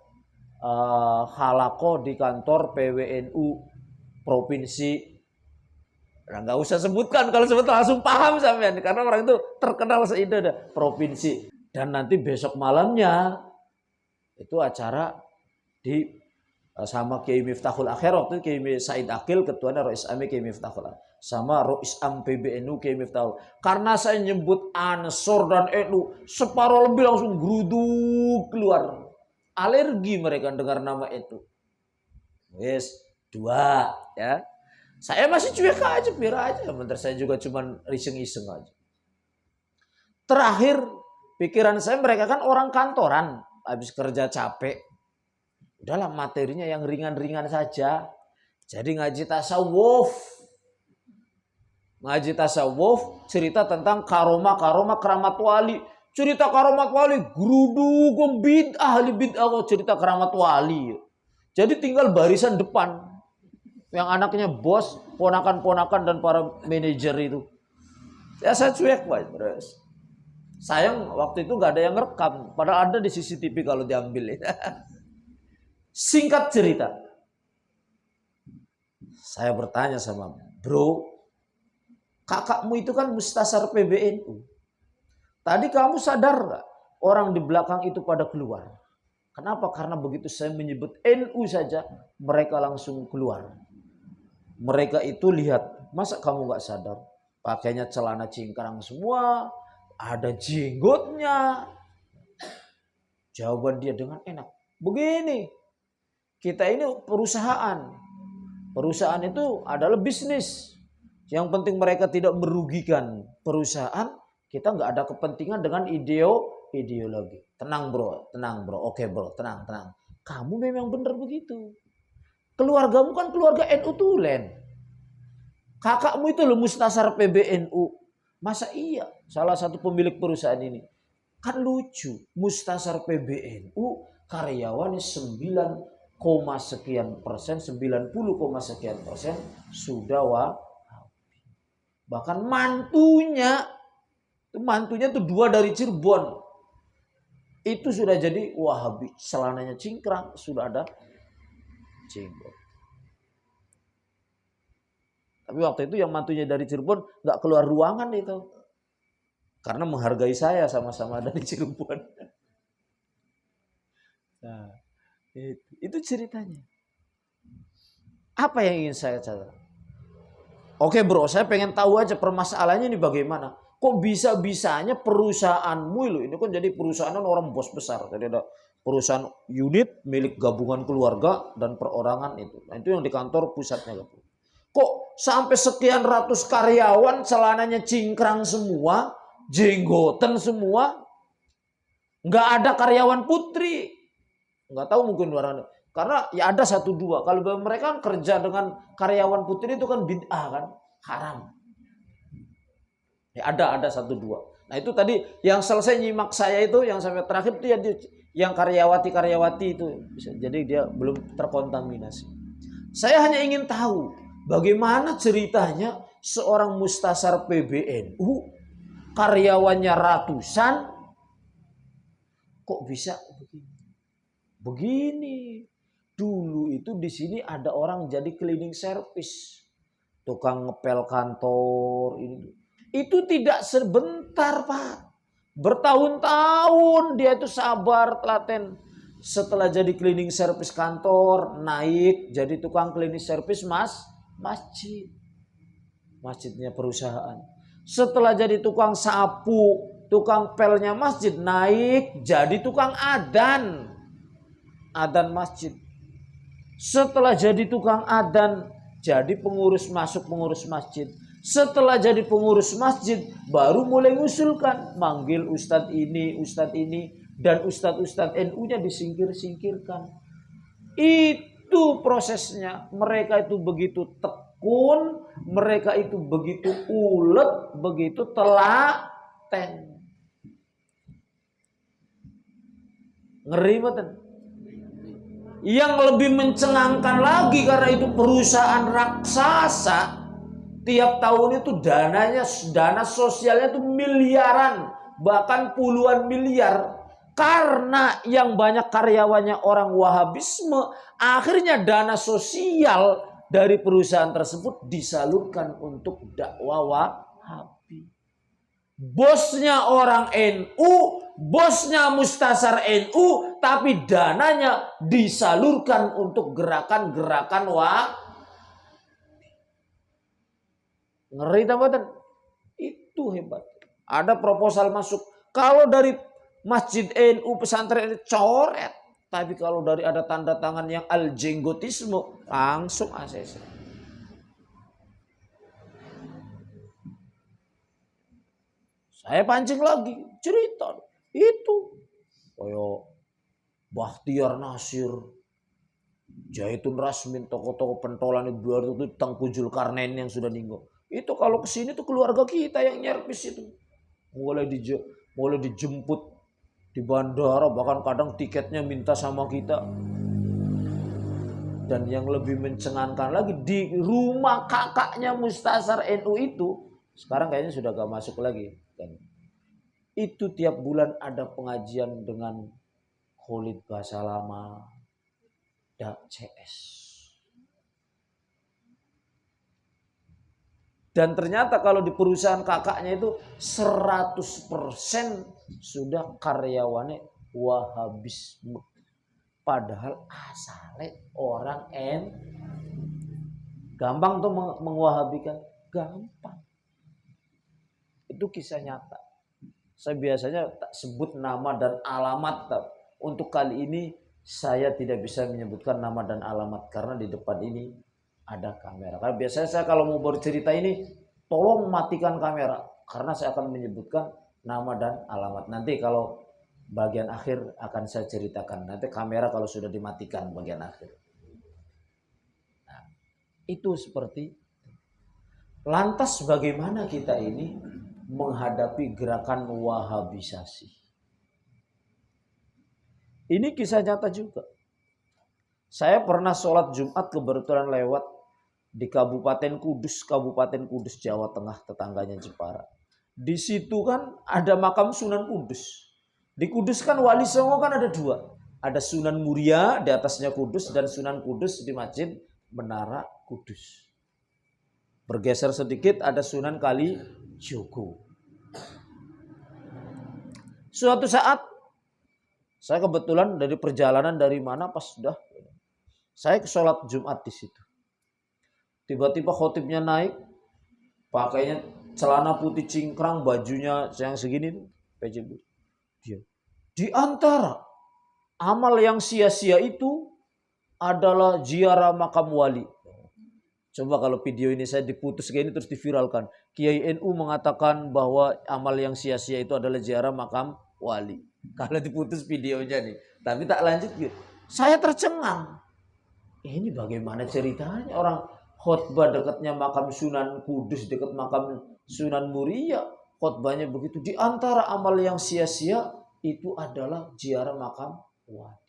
halaqah di kantor PWNU Provinsi. Nah, nggak usah sebutkan, kalau sebut langsung paham sampean karena orang itu terkenal se-Indonesia provinsi. Dan nanti besok malamnya itu acara di sama Kiai Miftahul Akhir waktu itu Kiai Said Akil, ketuanya Rois Ami Kiai Miftahul Akhir, sama Rois Am PBNU Kiai Miftahul. Karena saya nyebut Ansor dan NU, separuh lebih langsung geruduk keluar. Alergi mereka dengar nama itu. Wes, 2 ya. Saya masih cuek aja, biar aja. Bentar saya juga cuman iseng-iseng aja. Terakhir, pikiran saya mereka kan orang kantoran. Habis kerja capek. Udahlah materinya yang ringan-ringan saja. Jadi ngaji tasawuf. Ngaji tasawuf, cerita tentang karomah keramat wali. Cerita keramat wali, geruduk, bid'ah, ahli bid'ah kok cerita keramat wali. Jadi tinggal barisan depan. Yang anaknya bos, ponakan-ponakan dan para manajer itu. Ya saya cuek Pak. Terus. Sayang waktu itu gak ada yang rekam. Padahal ada di CCTV kalau diambil. Singkat cerita. Saya bertanya sama bro. Kakakmu itu kan mustasar PBNU. Tadi kamu sadar gak? Orang di belakang itu pada keluar. Kenapa? Karena begitu saya menyebut NU saja. Mereka langsung keluar. Mereka itu lihat, masa kamu gak sadar? Pakainya celana cingkrang semua, ada jenggotnya. Jawaban dia dengan enak. Begini, kita ini perusahaan. Perusahaan itu adalah bisnis. Yang penting mereka tidak merugikan perusahaan. Kita gak ada kepentingan dengan ideologi. Tenang bro. Oke bro, tenang. Kamu memang benar begitu. Keluargamu kan keluarga NU Tulen. Kakakmu itu loh mustasar PBNU. Masa iya salah satu pemilik perusahaan ini? Kan lucu. Mustasar PBNU karyawannya 9, sekian persen, 90, sekian persen sudah bahkan mantunya tuh 2 dari Cirebon. Itu sudah jadi Wahabi. Celananya cingkrang, sudah ada jenggot. Tapi waktu itu yang mantunya dari Cirebon nggak keluar ruangan itu. Karena menghargai saya sama-sama dari Cirebon. Nah, itu ceritanya. Apa yang ingin saya catat? Oke bro, saya pengen tahu aja permasalahannya ini bagaimana. Kok bisa-bisanya perusahaanmu ini kan jadi perusahaan orang bos besar. Jadi ada perusahaan unit milik gabungan keluarga dan perorangan itu. Nah, itu yang di kantor pusatnya. Kok sampai sekian ratus karyawan celananya cingkrang semua, jenggotan semua, nggak ada karyawan putri. Nggak tahu mungkin warna. Karena ya ada 1-2. Kalau mereka kan kerja dengan karyawan putri itu kan bid'ah kan, haram. Ya ada 1-2. Nah itu tadi yang selesai nyimak saya itu yang sampai terakhir itu ya yang karyawati itu. Jadi dia belum terkontaminasi. Saya hanya ingin tahu bagaimana ceritanya seorang mustasar PBNU karyawannya ratusan kok bisa begini. Dulu itu di sini ada orang jadi cleaning service, tukang ngepel kantor ini. Itu tidak sebentar Pak, bertahun-tahun dia itu sabar telaten. Setelah jadi cleaning service kantor, naik jadi tukang cleaning service masjid, masjidnya perusahaan. Setelah jadi tukang sapu, tukang pelnya masjid, naik jadi tukang adan masjid. Setelah jadi tukang adan, jadi pengurus masjid. Setelah jadi pengurus masjid, baru mulai ngusulkan, manggil ustadz ini, dan ustadz NU-nya disingkirkan. Itu prosesnya. Mereka itu begitu tekun, mereka itu begitu ulet, begitu telaten. Ngeri banget. Yang lebih mencengangkan lagi karena itu perusahaan raksasa, tiap tahun itu dana sosialnya itu miliaran, bahkan puluhan miliar. Karena yang banyak karyawannya orang Wahabisme, akhirnya dana sosial dari perusahaan tersebut disalurkan untuk dakwah Wahabi. Bosnya orang NU, bosnya mustasar NU, tapi dananya disalurkan untuk gerakan-gerakan ngeri tambatan. Itu hebat. Ada proposal masuk. Kalau dari masjid NU pesantren coret, tapi kalau dari ada tanda tangan yang al-jenggotisme langsung ACC. Saya pancing lagi cerita itu kayak Bahtiar Nasir, Zaitun Rasmin, tokoh-tokoh pentolan itu Tengku Zulkarnain yang sudah ninggal. Itu kalau kesini tuh keluarga kita yang nyerpis itu. Mulai dijemput di bandara, bahkan kadang tiketnya minta sama kita. Dan yang lebih mencengangkan lagi di rumah kakaknya mustasar NU itu, sekarang kayaknya sudah gak masuk lagi. Dan itu tiap bulan ada pengajian dengan Khalid Basalama, Dak CS. Dan ternyata kalau di perusahaan kakaknya itu 100% sudah karyawannya Wahabisme. Padahal asalnya orang gampang tuh mengwahabikan, gampang. Itu kisah nyata. Saya biasanya tak sebut nama dan alamat. Untuk kali ini saya tidak bisa menyebutkan nama dan alamat karena di depan ini ada kamera. Karena biasanya saya kalau mau bercerita ini tolong matikan kamera karena saya akan menyebutkan nama dan alamat. Nanti kalau bagian akhir akan saya ceritakan. Nanti kamera kalau sudah dimatikan bagian akhir. Nah, itu seperti. Lantas bagaimana kita ini menghadapi gerakan Wahabisasi? Ini kisah nyata juga. Saya pernah sholat Jumat kebetulan lewat di Kabupaten Kudus, Jawa Tengah, tetangganya Jepara. Di situ kan ada makam Sunan Kudus. Di Kudus kan Wali Songo kan ada 2. Ada Sunan Muria di atasnya Kudus dan Sunan Kudus di Masjid Menara Kudus. Bergeser sedikit ada Sunan Kalijogo. Suatu saat saya kebetulan dari perjalanan dari mana pas sudah saya ke sholat Jumat di situ. Tiba-tiba khotibnya naik, pakainya celana putih cingkrang, bajunya yang segini tuh, PJB. Dia. Di antara amal yang sia-sia itu adalah ziarah makam wali. Coba kalau video ini saya diputus kayak ini terus diviralkan. Kiai NU mengatakan bahwa amal yang sia-sia itu adalah ziarah makam wali. Kalau diputus videonya nih. Tapi tak lanjut gitu. Saya tercengang. Ini bagaimana ceritanya orang khutbah dekatnya makam Sunan Kudus, dekat makam Sunan Muria. Khutbahnya begitu. Di antara amal yang sia-sia itu adalah ziarah makam wali.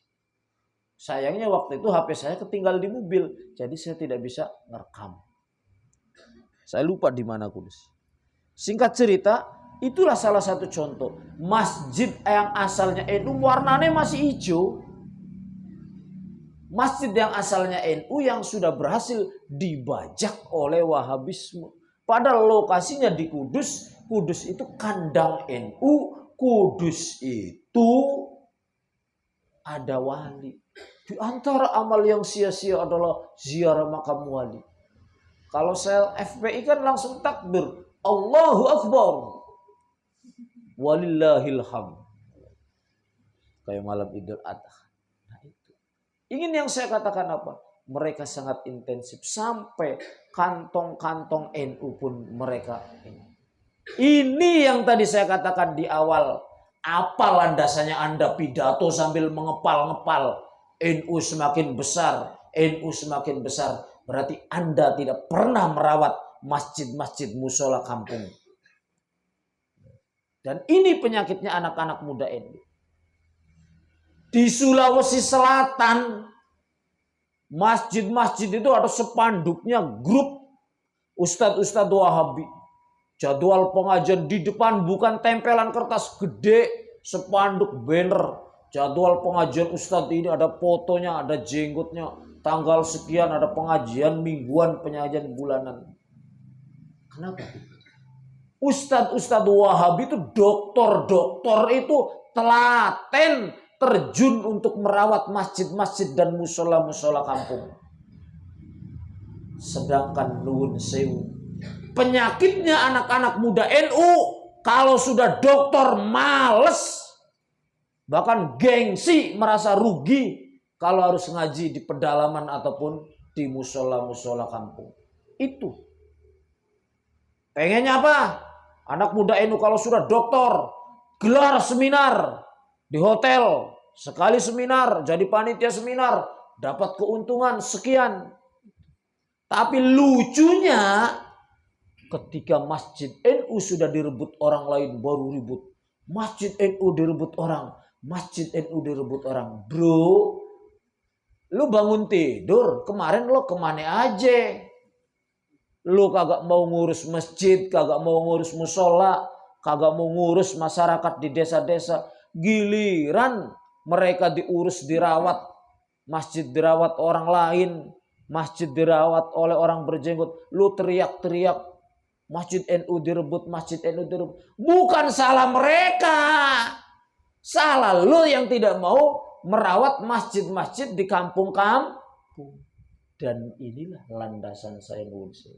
Sayangnya waktu itu HP saya ketinggal di mobil, jadi saya tidak bisa ngerekam. Saya lupa di mana Kudus. Singkat cerita, itulah salah satu contoh masjid yang asalnya NU warnanya masih hijau. Masjid yang asalnya NU yang sudah berhasil dibajak oleh Wahabisme. Padahal lokasinya di Kudus. Kudus itu kandang NU. Kudus itu ada wali. Di antara amal yang sia-sia adalah ziarah makam wali. Kalau saya FPI kan langsung takbir. Allahu Akbar. Walillahil hamd. Kayak malam Idul Adha. Nah itu. Ingin yang saya katakan apa? Mereka sangat intensif. Sampai kantong-kantong NU pun mereka ini. Ini yang tadi saya katakan di awal. Apa landasannya Anda pidato sambil mengepal-ngepal? NU semakin besar, NU semakin besar. Berarti Anda tidak pernah merawat masjid-masjid musola kampung. Dan ini penyakitnya anak-anak muda NU. Di Sulawesi Selatan, masjid-masjid itu ada spanduknya grup Ustadz-Ustadz Wahabi. Jadwal pengajian di depan bukan tempelan kertas gede, spanduk banner. Jadwal pengajian Ustadz ini ada fotonya, ada jenggotnya. Tanggal sekian ada pengajian mingguan, pengajian bulanan. Kenapa? Ustadz Wahabi itu doktor itu telaten terjun untuk merawat masjid-masjid dan musola-musola kampung. Sedangkan nuwun sewu, penyakitnya anak-anak muda NU kalau sudah doktor males. Bahkan gengsi, merasa rugi kalau harus ngaji di pedalaman ataupun di musola-musola kampung. Itu. Pengennya apa? Anak muda NU kalau sudah doktor, gelar seminar di hotel. Sekali seminar, jadi panitia seminar, dapat keuntungan sekian. Tapi lucunya, ketika masjid NU sudah direbut orang lain, baru ribut. Masjid NU direbut orang. Masjid NU direbut orang. Bro, lu bangun tidur, kemarin lo kemana aja? Lu kagak mau ngurus masjid, kagak mau ngurus musola, kagak mau ngurus masyarakat di desa-desa. Giliran mereka diurus, dirawat. Masjid dirawat orang lain, masjid dirawat oleh orang berjenggot. Lu teriak-teriak, masjid NU direbut, masjid NU direbut. Bukan salah mereka. Salah lo yang tidak mau merawat masjid-masjid di kampung-kampung. Dan inilah landasan saya nulis.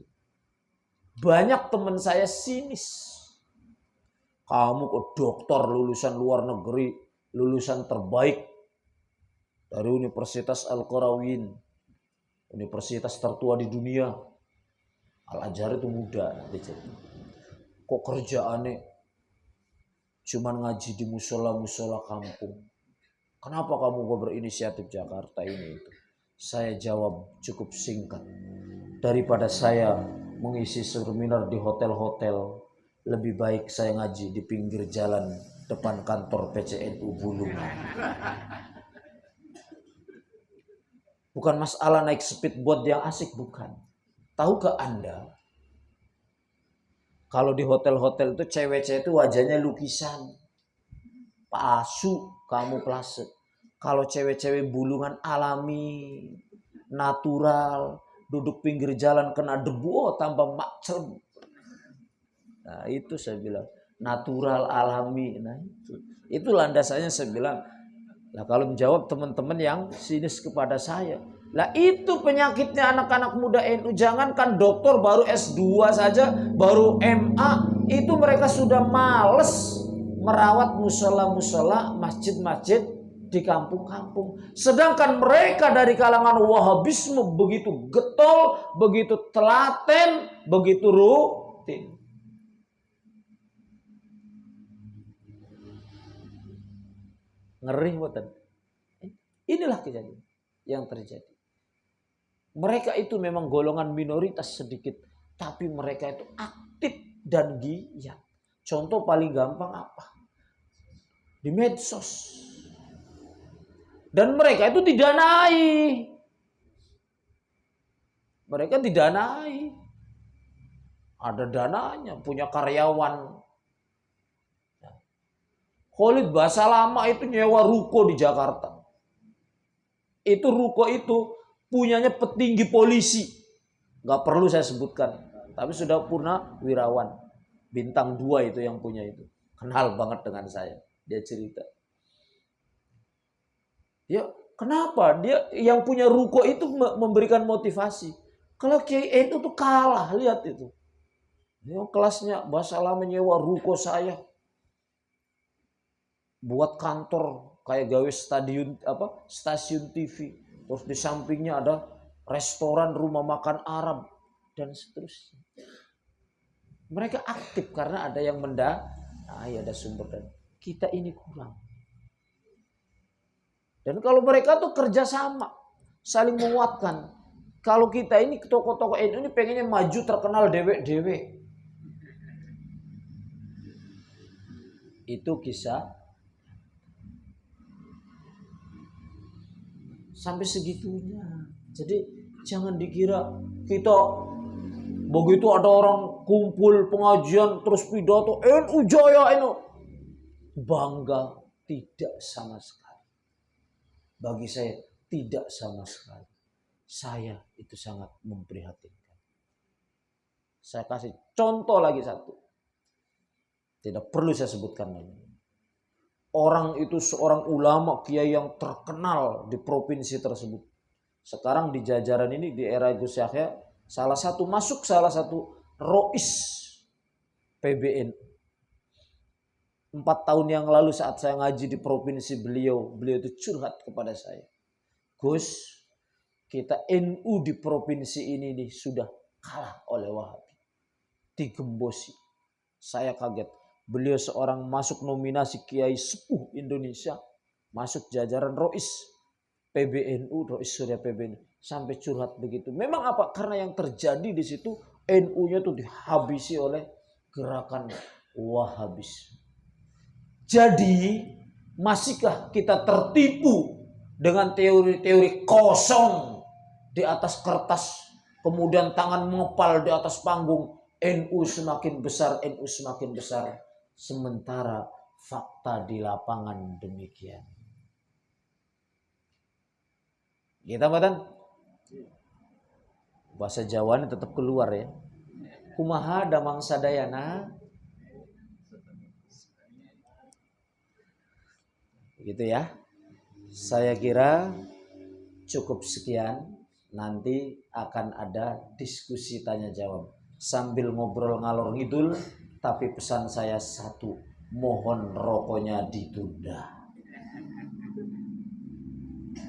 Banyak teman saya sinis. Kamu kok dokter lulusan luar negeri, lulusan terbaik dari Universitas Al-Qarawin, universitas tertua di dunia. Al-Azhar itu muda. Kok kerjaannya cuman ngaji di musola-musola kampung? Kenapa kamu gak berinisiatif Jakarta ini itu? Saya jawab cukup singkat. Daripada saya mengisi seminar di hotel-hotel, lebih baik saya ngaji di pinggir jalan depan kantor PCNU Bulungan. Bukan masalah naik speedboat yang asik, bukan. Tahukah Anda? Kalau di hotel-hotel itu cewek-cewek itu wajahnya lukisan. Palsu, kamu plase. Kalau cewek-cewek Bulungan alami, natural, duduk pinggir jalan kena debu, oh tambah macem. Nah itu saya bilang natural alami. Nah itu landasannya saya bilang. Nah kalau menjawab teman-teman yang sinis kepada saya, lah itu penyakitnya anak-anak muda NU. Jangankan dokter baru S2 saja, baru MA, itu mereka sudah males merawat musola-musola, masjid-masjid di kampung-kampung. Sedangkan mereka dari kalangan Wahabisme begitu getol, begitu telaten, begitu rutin. Ngeri buatan. Inilah kejadian yang terjadi. Mereka itu memang golongan minoritas sedikit, tapi mereka itu aktif dan giat. Contoh paling gampang apa? Di medsos. Dan mereka itu didanai. Mereka didanai. Ada dananya, punya karyawan. Khalid Basalamah itu nyewa ruko di Jakarta. Itu ruko itu punyanya petinggi polisi. Gak perlu saya sebutkan. Tapi sudah purna wirawan. Bintang 2 itu yang punya itu. Kenal banget dengan saya. Dia cerita. Ya, kenapa? Dia yang punya ruko itu memberikan motivasi. Kalau Kiai itu tuh kalah, lihat itu. Dia kelasnya Basalamah nyewa ruko saya. Buat kantor kayak gawe stasiun TV, terus di sampingnya ada restoran, rumah makan Arab dan seterusnya. Mereka aktif karena ada yang ada sumber dan kita ini kurang. Dan kalau mereka tuh kerjasama, saling menguatkan. Kalau kita ini tokoh-tokoh NU ini pengennya maju terkenal dewek-dewek. Itu kisah. Sampai segitunya. Jadi jangan dikira kita begitu ada orang kumpul pengajian terus pidato NU Jaya NU. Bangga, tidak sama sekali. Bagi saya tidak sama sekali. Saya itu sangat memprihatinkan. Saya kasih contoh lagi satu. Tidak perlu saya sebutkan namanya. Orang itu seorang ulama kiai yang terkenal di provinsi tersebut. Sekarang di jajaran ini di era Gus Yahya salah satu rois PBN. 4 tahun yang lalu saat saya ngaji di provinsi beliau itu curhat kepada saya. Gus, kita NU di provinsi ini nih sudah kalah oleh Wahabi. Digembosi. Saya kaget. Beliau seorang masuk nominasi Kiai Sepuh Indonesia, masuk jajaran Rois PBNU, Rois Surya PBNU, sampai curhat begitu. Memang apa? Karena yang terjadi di situ NU-nya tuh dihabisi oleh gerakan Wahabis. Jadi masihkah kita tertipu dengan teori-teori kosong di atas kertas, kemudian tangan mengepal di atas panggung, NU semakin besar, NU semakin besar. Sementara fakta di lapangan demikian. Kita Mbak, bahasa Jawa ini tetap keluar ya. Kumaha damang sadayana. Gitu ya. Saya kira cukup sekian. Nanti akan ada diskusi tanya jawab. Sambil ngobrol ngalor ngidul. Tapi pesan saya satu, mohon rokoknya ditunda.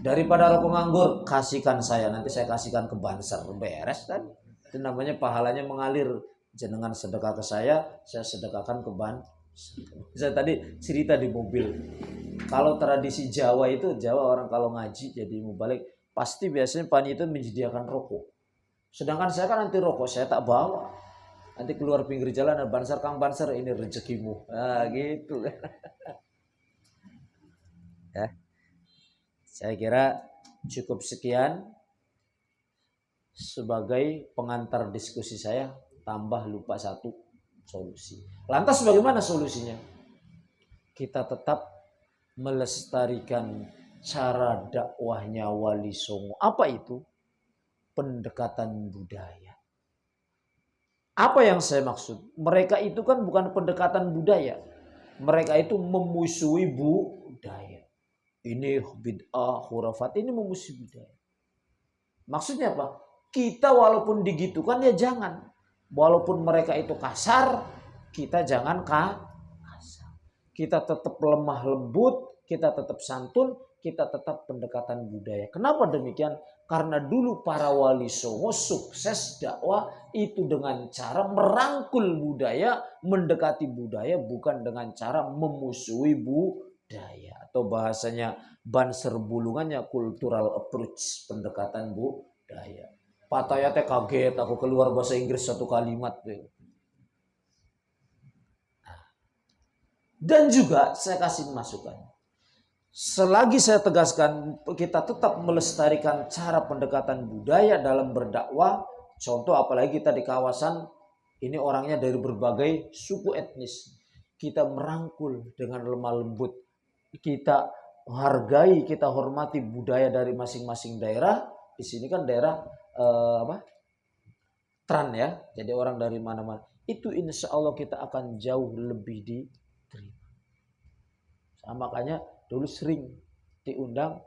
Daripada rokok nganggur, kasihkan saya. Nanti saya kasihkan ke Banser. Beres kan? Itu namanya pahalanya mengalir. Jenengan sedekah ke saya sedekahkan ke Banser. Saya tadi cerita di mobil. Kalau tradisi Jawa itu, orang kalau ngaji jadi mau balik, pasti biasanya panitia itu menyediakan rokok. Sedangkan saya kan anti rokok, saya tak bawa. Nanti keluar pinggir jalan ada Banser, Kang Banser, ini rezekimu. Nah gitu. Ya. Saya kira cukup sekian sebagai pengantar diskusi saya. Tambah lupa satu, solusi. Lantas bagaimana solusinya? Kita tetap melestarikan cara dakwahnya Wali Songo. Apa itu? pendekatan budaya. Apa yang saya maksud? Mereka itu kan bukan pendekatan budaya. Mereka itu memusuhi budaya. Ini bid'ah, khurafat, ini memusuhi budaya. Maksudnya apa? Kita walaupun digitukan ya jangan. Walaupun mereka itu kasar, kita jangan kasar. Kita tetap lemah lembut, kita tetap santun, kita tetap pendekatan budaya. Kenapa demikian? Karena dulu para wali songo sukses dakwah itu dengan cara merangkul budaya, mendekati budaya, bukan dengan cara memusuhi budaya. Atau bahasanya Banser Bulungannya cultural approach, pendekatan budaya. Pataya teh kaget, aku keluar bahasa Inggris satu kalimat. Dan juga saya kasih masukan. Selagi saya tegaskan kita tetap melestarikan cara pendekatan budaya dalam berdakwah. Contoh apalagi kita di kawasan ini orangnya dari berbagai suku etnis. Kita merangkul dengan lemah lembut. Kita hargai, kita hormati budaya dari masing-masing daerah. Di sini kan daerah Tran ya. Jadi orang dari mana-mana. Itu insya Allah kita akan jauh lebih diterima. Makanya dulu sering diundang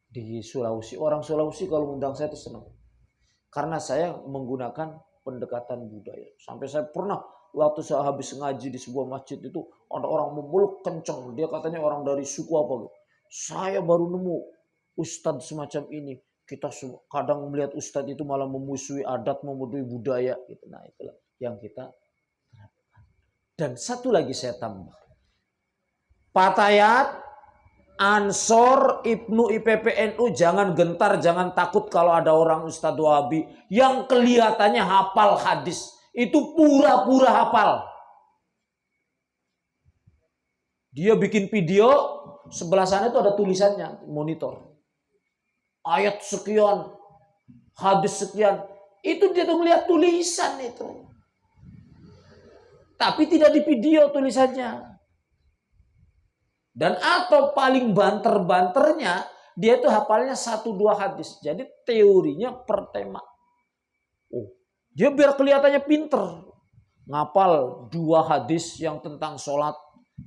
di Sulawesi. Orang Sulawesi kalau undang saya itu senang. Karena saya menggunakan pendekatan budaya. Sampai saya pernah waktu saya habis ngaji di sebuah masjid itu ada orang memeluk kencang. Dia katanya orang dari suku apa. Saya baru nemu ustadz semacam ini. Kita kadang melihat ustadz itu malah memusuhi adat, memusuhi budaya. Gitu. Nah itulah yang kita terapkan. Dan satu lagi saya tambah. Patayat, Ansor, Ibnu, IPPNU jangan gentar, jangan takut kalau ada orang Ustadz Wahabi yang kelihatannya hafal hadis. Itu pura-pura hafal. Dia bikin video, sebelah sana itu ada tulisannya, monitor. Ayat sekian, hadis sekian. Itu dia tuh melihat tulisan itu. Tapi tidak di video tulisannya. Dan atau paling banter-banternya dia tuh hafalnya 1-2 hadis. Jadi teorinya per tema. Dia biar kelihatannya pinter. Ngapal 2 hadis yang tentang sholat.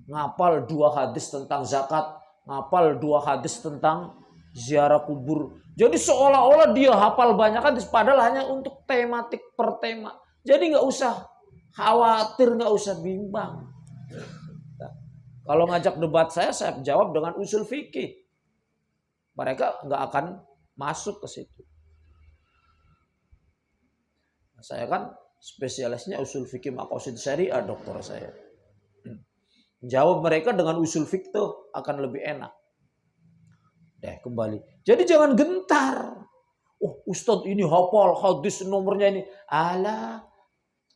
Ngapal 2 hadis tentang zakat. Ngapal 2 hadis tentang ziarah kubur. Jadi seolah-olah dia hafal banyak hadis. Padahal hanya untuk tematik per tema. Jadi gak usah khawatir, gak usah bimbang. Kalau ngajak debat saya jawab dengan usul fikih. Mereka nggak akan masuk ke situ. Saya kan spesialisnya usul fikih maqasid syariah, dokter saya. Jawab mereka dengan usul fikih tuh akan lebih enak. Kembali. Jadi jangan gentar. Oh, Ustadz ini hafal hadis nomornya ini. Alah.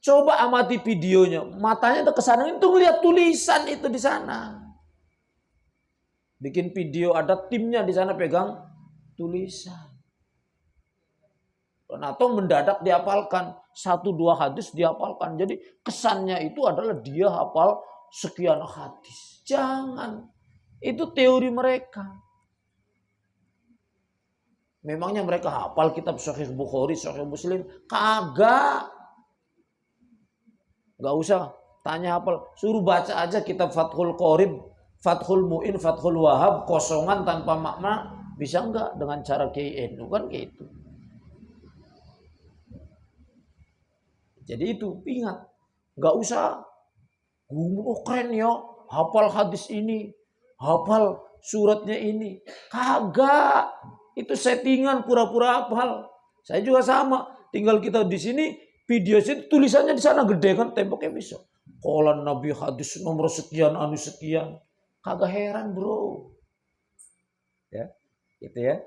Coba amati videonya, matanya tuh kesana itu lihat tulisan itu di sana. Bikin video ada timnya di sana pegang tulisan. Atau mendadak dihafalkan 1-2 hadis dihafalkan. Jadi kesannya itu adalah dia hafal sekian hadis. Jangan, itu teori mereka. Memangnya mereka hafal kitab Sahih Bukhari, Sahih Muslim? Kagak. Gak usah tanya hafal, suruh baca aja kitab Fathul Qorib, Fathul Mu'in, Fathul Wahab, kosongan tanpa makna. Bisa enggak dengan cara KNU kan kayak itu. Jadi itu ingat, gak usah keren ya, hafal hadis ini, hafal suratnya ini. Kagak, itu settingan pura-pura hafal. Saya juga sama, tinggal kita di sini. Video itu tulisannya di sana gede kan temboknya bisa. Qolan Nabi hadis nomor sekian anu sekian. Kagak heran bro. Ya, itu ya.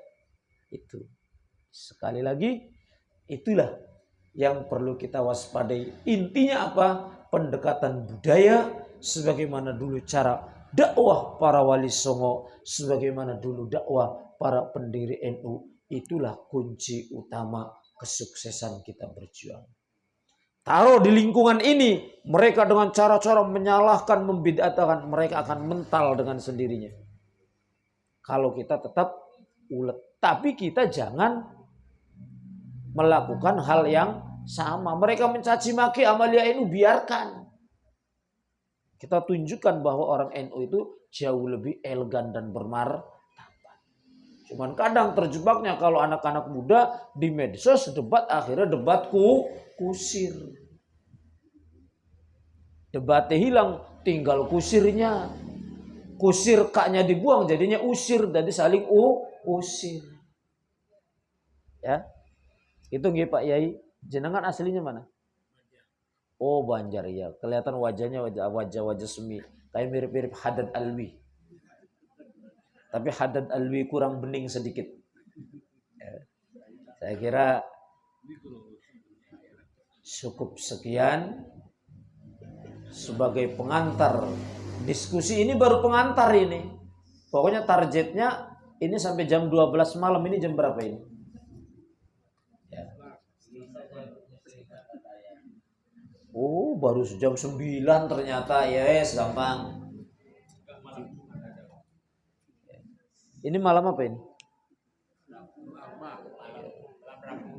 Itu. Sekali lagi itulah yang perlu kita waspadai. Intinya apa? Pendekatan budaya sebagaimana dulu cara dakwah para wali songo, sebagaimana dulu dakwah para pendiri NU. Itulah kunci utama kesuksesan kita berjuang. Taruh di lingkungan ini, mereka dengan cara-cara menyalahkan, membid'atkan, mereka akan mental dengan sendirinya. Kalau kita tetap ulet. Tapi kita jangan melakukan hal yang sama. Mereka mencaci maki Amalia NU, biarkan. Kita tunjukkan bahwa orang NU itu jauh lebih elegan dan bermartabat. Cuman kadang terjebaknya kalau anak-anak muda di medsos debat, akhirnya debat kusir. Debatnya hilang, tinggal kusirnya. Kusir kaknya dibuang, jadinya usir, jadi saling usir. Ya, itu nggih Pak Yai. Jenengan aslinya mana? Oh, Banjar ya. Kelihatan wajahnya wajah semi. Kayak mirip-mirip Haddad Alwi. Tapi Haddad Alwi kurang bening sedikit. Ya. Saya kira cukup sekian sebagai pengantar. Diskusi ini baru pengantar ini. Pokoknya targetnya ini sampai jam 12 malam. Ini jam berapa ini? Ya. Oh, baru jam 9 ternyata. Yes, gampang. Ini malam apa ini?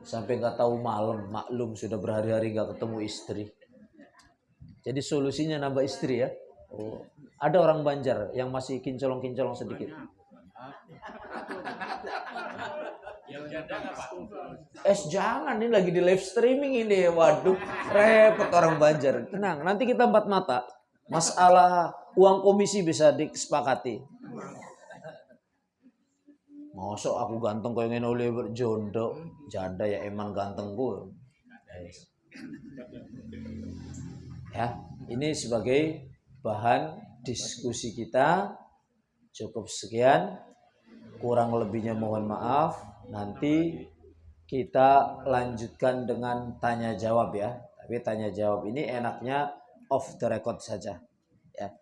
Sampai nggak tahu malam, maklum sudah berhari-hari nggak ketemu istri. Jadi solusinya nambah istri ya. Oh, ada orang Banjar yang masih kincolong-kincolong sedikit. Jangan, ini lagi di live streaming ini. Waduh, repot orang Banjar. Tenang, nanti kita empat mata. Masalah uang komisi bisa disepakati. Mosok aku ganteng kau ingin Oliver Jondo, janda ya emang ganteng gue. Ya, ini sebagai bahan diskusi kita. Cukup sekian, kurang lebihnya mohon maaf. Nanti kita lanjutkan dengan tanya jawab ya. Tapi tanya jawab ini enaknya off the record saja.